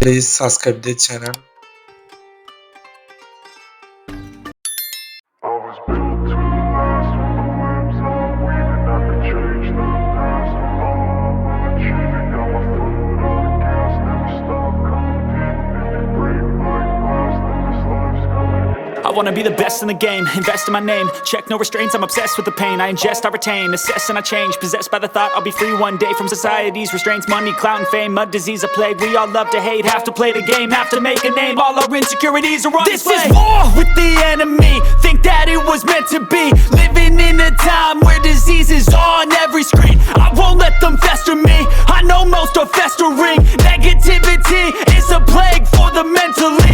Please subscribe the channel. I was built to last with the webs I'm weaving. I could change the past with all I'm achieving. Got my foot on the gas, never stop competing. If you break like glass, then this life's gonna end. I wanna be the best in the game, invest in my name. Check no restraints, I'm obsessed with the pain. I ingest, I retain, assess and I change. Possessed by the thought I'll be free one day from society's restraints. Money, clout and fame, mud, disease, a plague. We all love to hate, have to play the game, have to make a name. All our insecurities are on display. This is war with the enemy, think that it was meant to be. Living in a time where disease is on every screen. I won't let them fester me, I know most are festering. Negativity is a plague for the mentally